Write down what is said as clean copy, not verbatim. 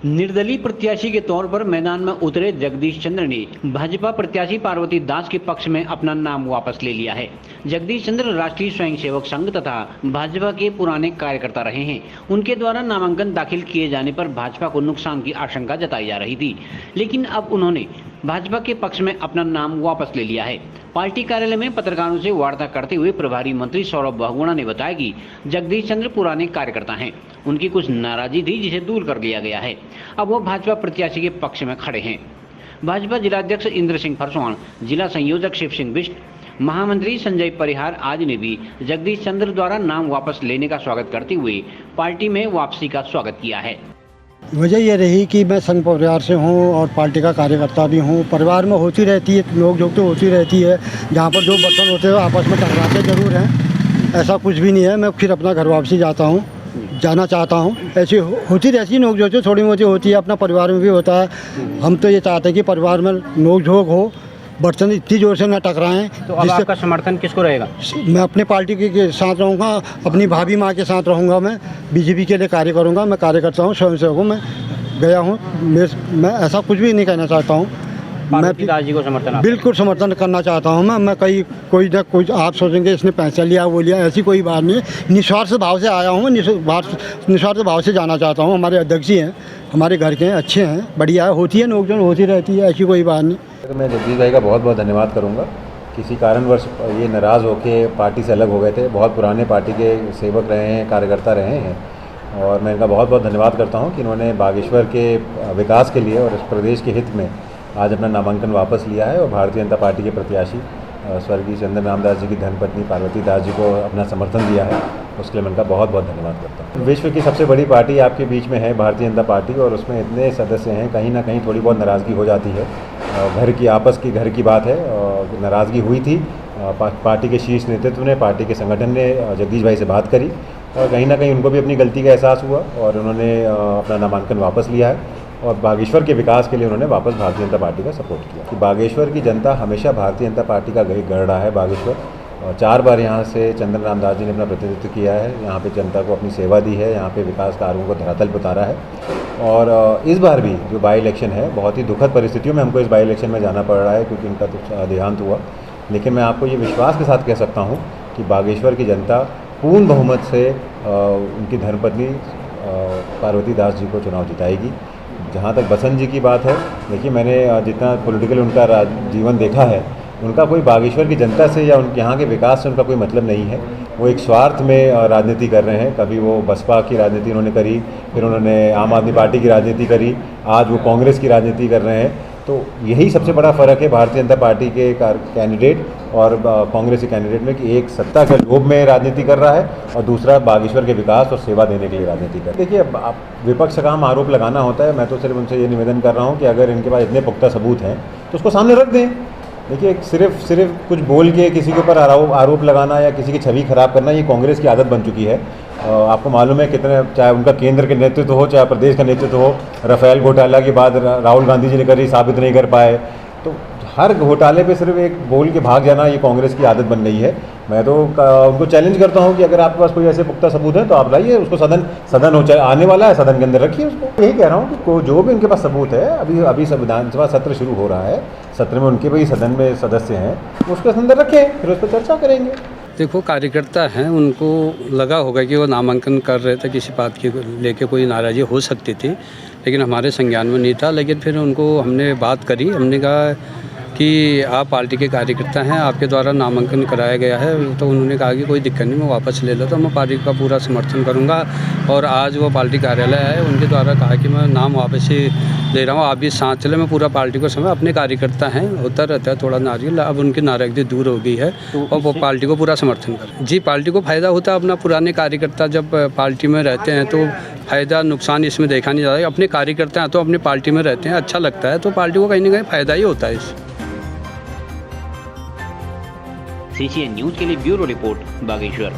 निर्दलीय प्रत्याशी के तौर पर मैदान में उतरे जगदीश चंद्र ने भाजपा प्रत्याशी पार्वती दास के पक्ष में अपना नाम वापस ले लिया है। जगदीश चंद्र राष्ट्रीय स्वयंसेवक संघ तथा भाजपा के पुराने कार्यकर्ता रहे हैं। उनके द्वारा नामांकन दाखिल किए जाने पर भाजपा को नुकसान की आशंका जताई जा रही थी, लेकिन अब उन्होंने भाजपा के पक्ष में अपना नाम वापस ले लिया है। पार्टी कार्यालय में पत्रकारों से वार्ता करते हुए प्रभारी मंत्री सौरभ बहुगुणा ने बताया कि जगदीश चंद्र पुराने कार्यकर्ता हैं। उनकी कुछ नाराजगी थी जिसे दूर कर लिया गया है। अब वो भाजपा प्रत्याशी के पक्ष में खड़े हैं। भाजपा जिलाध्यक्ष इंद्र सिंह फरसवाण, जिला संयोजक शिव सिंह बिष्ट, महामंत्री संजय परिहार आदि ने भी जगदीश चंद्र द्वारा नाम वापस लेने का स्वागत करते हुए पार्टी में वापसी का स्वागत किया है। वजह यह रही कि मैं संघ परिवार से हूँ और पार्टी का कार्यकर्ता भी हूँ। परिवार में होती रहती है, नोक-झोंक तो होती रहती है। जहाँ पर जो बर्तन होते हैं आपस में टकराते जरूर हैं, ऐसा कुछ भी नहीं है। मैं फिर अपना घर वापसी जाना चाहता हूँ। ऐसी होती रहती है, नोक-झोंक थोड़ी मोटी होती है, अपना परिवार में भी होता है। हम तो ये चाहते हैं कि परिवार में नोक-झोंक हो, बर्तन इतनी ज़ोर से न टकराएं। तो अब आपका समर्थन किसको रहेगा? मैं अपने पार्टी के साथ रहूँगा, अपनी भाभी माँ के साथ रहूँगा। मैं बीजेपी के लिए कार्य करूँगा। मैं कार्यकर्ता हूँ, स्वयंसेवक हूँ, मैं गया हूँ। मैं ऐसा कुछ भी नहीं कहना चाहता हूँ। मैं पिताजी को समर्थन बिल्कुल समर्थन करना चाहता हूँ। मैं कोई आप सोचेंगे इसने पैसा लिया वो लिया, ऐसी कोई बात नहीं है। निस्वार्थ भाव से आया हूँ, निस्वार्थ भाव से जाना चाहता हूँ। हमारे अध्यक्ष जी हैं, हमारे घर के हैं, अच्छे हैं, बढ़िया है। होती है नोकझोंक होती रहती है, ऐसी कोई बात नहीं। मैं जगदीश भाई का बहुत बहुत धन्यवाद करूंगा। किसी कारणवश ये नाराज़ होकर पार्टी से अलग हो गए थे। बहुत पुराने पार्टी के सेवक रहे हैं, कार्यकर्ता रहे हैं, और मैं इनका बहुत बहुत धन्यवाद करता हूं कि इन्होंने बागेश्वर के विकास के लिए और इस प्रदेश के हित में आज अपना नामांकन वापस लिया है और भारतीय जनता पार्टी के प्रत्याशी स्वर्गीय चंद्र रामदास जी की धर्मपत्नी पार्वती दास जी को अपना समर्थन दिया है। उसके लिए मैं इनका बहुत बहुत धन्यवाद करता हूँ। विश्व की सबसे बड़ी पार्टी आपके बीच में है भारतीय जनता पार्टी, और उसमें इतने सदस्य हैं, कहीं ना कहीं थोड़ी बहुत नाराज़गी हो जाती है। घर की बात है, नाराज़गी हुई थी। पार्टी के शीर्ष नेतृत्व ने, पार्टी के संगठन ने जगदीश भाई से बात करी और कहीं ना कहीं उनको भी अपनी गलती का एहसास हुआ और उन्होंने अपना नामांकन वापस लिया है और बागेश्वर के विकास के लिए उन्होंने वापस भारतीय जनता पार्टी का सपोर्ट किया। कि बागेश्वर की जनता हमेशा भारतीय जनता पार्टी का गढ़ रहा है। बागेश्वर 4 बार यहाँ से चंद्र रामदास जी ने अपना प्रतिनिधित्व किया है, यहाँ पे जनता को अपनी सेवा दी है, यहाँ पे विकास कार्यों को धरातल पर उतारा है। और इस बार भी जो बाई इलेक्शन है, बहुत ही दुखद परिस्थितियों में हमको इस बाई इलेक्शन में जाना पड़ रहा है क्योंकि इनका तो देहांत हुआ, लेकिन मैं आपको ये विश्वास के साथ कह सकता हूँ कि बागेश्वर की जनता पूर्ण बहुमत से उनकी धर्मपत्नी पार्वती दास जी को चुनाव जिताएगी। जहाँ तक बसंत जी की बात है, देखिए मैंने जितना पॉलिटिकल उनका जीवन देखा है, उनका कोई बागेश्वर की जनता से या उनके यहाँ के विकास से उनका कोई मतलब नहीं है। वो एक स्वार्थ में राजनीति कर रहे हैं। कभी वो बसपा की राजनीति उन्होंने करी, फिर उन्होंने आम आदमी पार्टी की राजनीति करी, आज वो कांग्रेस की राजनीति कर रहे हैं। तो यही सबसे बड़ा फ़र्क है भारतीय जनता पार्टी के कैंडिडेट और कांग्रेस के कैंडिडेट में कि एक सत्ता के लोभ में राजनीति कर रहा है और दूसरा बागेश्वर के विकास और सेवा देने के लिए राजनीति कर रहा है। देखिए, अब विपक्ष का काम आरोप लगाना होता है। मैं तो सिर्फ उनसे ये निवेदन कर रहा हूँ कि अगर इनके पास इतने पुख्ता सबूत हैं तो उसको सामने रख दें। देखिए, सिर्फ कुछ बोल के किसी के ऊपर आरोप लगाना या किसी की छवि खराब करना, ये कांग्रेस की आदत बन चुकी है। आपको मालूम है कितने, चाहे उनका केंद्र के नेतृत्व हो चाहे प्रदेश का नेतृत्व हो, राफेल घोटाला की बात राहुल गांधी जी ने करी, साबित नहीं कर पाए। तो हर घोटाले पे सिर्फ एक बोल के भाग जाना, ये कांग्रेस की आदत बन गई है। मैं तो उनको चैलेंज करता हूँ कि अगर आपके पास कोई ऐसे पुख्ता सबूत है तो आप लाइए उसको। सदन हो, चाहे आने वाला है, सदन के अंदर रखिए उसको। यही कह रहा हूँ कि जो भी उनके पास सबूत है, अभी विधानसभा सत्र शुरू हो रहा है, सत्र में उनके भी सदन में सदस्य हैं, उसके अंदर रखें, फिर उस पर चर्चा करेंगे। देखो, कार्यकर्ता हैं, उनको लगा होगा कि वो नामांकन कर रहे थे, किसी बात की लेके कोई नाराज़गी हो सकती थी, लेकिन हमारे संज्ञान में नहीं था। लेकिन फिर उनको हमने बात करी, हमने कहा कि आप पार्टी के कार्यकर्ता हैं, आपके द्वारा नामांकन कराया गया है। तो उन्होंने कहा कि कोई दिक्कत नहीं, मैं वापस ले लेता हूँ, मैं पार्टी का पूरा समर्थन करूँगा। और आज वो पार्टी कार्यालय है, उनके द्वारा कहा कि मैं नाम वापस ही ले रहा हूँ, आप भी साथ चले। मैं पूरा पार्टी को समय, अपने कार्यकर्ता हैं, होता रहता है थोड़ा नाराज़गी, अब उनकी नाराज़गी दूर हो गई है और वो पार्टी को पूरा समर्थन करें। जी, पार्टी को फ़ायदा होता है। अपना पुराने कार्यकर्ता जब पार्टी में रहते हैं तो फ़ायदा नुकसान इसमें देखा नहीं जाता। अपने कार्यकर्ता हैं तो अपनी पार्टी में रहते हैं, अच्छा लगता है, तो पार्टी को कहीं ना कहीं फ़ायदा ही होता है इससे। CCN न्यूज़ के लिए ब्यूरो रिपोर्ट, बागेश्वर।